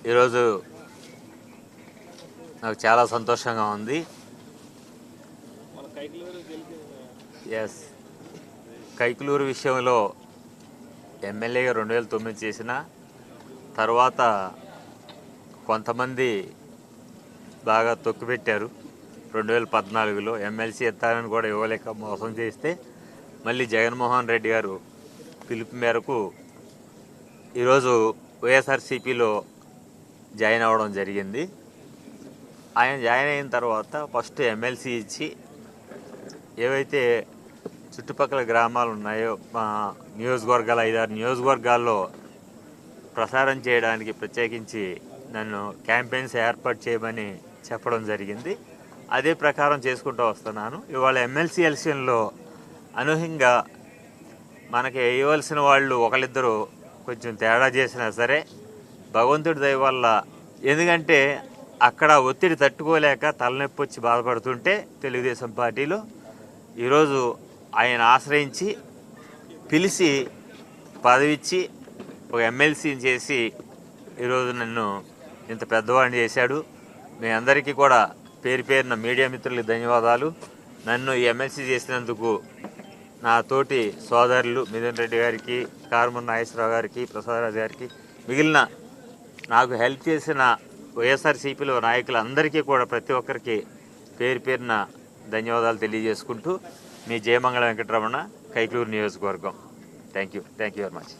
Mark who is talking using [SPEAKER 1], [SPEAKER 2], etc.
[SPEAKER 1] ఈరోజు నాకు చాలా సంతోషంగా ఉంది. ఎస్, కైకులూరు విషయంలో ఎమ్మెల్యేగా 2009 చేసిన తర్వాత కొంతమంది బాగా తొక్కిపెట్టారు. 2014లో ఎమ్మెల్సీ ఎత్తారని కూడా ఇవ్వలేక మోసం చేస్తే మళ్ళీ జగన్మోహన్ రెడ్డి గారు పిలుపు మేరకు ఈరోజు వైఎస్ఆర్సీపీలో జాయిన్ అవ్వడం జరిగింది. ఆయన జాయిన్ అయిన తర్వాత ఫస్ట్ ఎమ్మెల్సీ ఇచ్చి ఏవైతే చుట్టుపక్కల గ్రామాలు ఉన్నాయో మా నియోజకవర్గాలు 5-6 నియోజకవర్గాల్లో ప్రసారం చేయడానికి ప్రత్యేకించి నన్ను క్యాంపెయిన్స్ ఏర్పాటు చేయమని చెప్పడం జరిగింది. అదే ప్రకారం చేసుకుంటూ వస్తున్నాను. ఇవాళ ఎమ్మెల్సీ ఎలక్షన్లో అనూహ్యంగా మనకి ఇవ్వాల్సిన వాళ్ళు ఒకళ్ళిద్దరూ కొంచెం తేడా చేసినా సరే భగవంతుడి దయ వల్ల, ఎందుకంటే అక్కడ ఒత్తిడి తట్టుకోలేక తలనొప్పి వచ్చి బాధపడుతుంటే తెలుగుదేశం పార్టీలో ఈరోజు ఆయన ఆశ్రయించి పిలిచి పదవిచ్చి ఒక ఎమ్మెల్సీని చేసి ఈరోజు నన్ను ఇంత పెద్దవాడిని చేశాడు. మీ అందరికీ కూడా పేరు పేరున మీడియా మిత్రులకు ధన్యవాదాలు. నన్ను ఈ ఎమ్మెల్సీ చేసినందుకు నా తోటి సోదరులు మిథున్ రెడ్డి గారికి, కారుమూరి నాగేశ్వరరావు గారికి, ప్రసాదరాజు గారికి, మిగిలిన నాకు హెల్ప్ చేసిన వైఎస్ఆర్సీపీలో నాయకులందరికీ కూడా ప్రతి ఒక్కరికి పేరు పేరున ధన్యవాదాలు తెలియజేసుకుంటూ మీ జయమంగళ వెంకటరమణ, కైకులూరు నియోజకవర్గం. Thank you very much.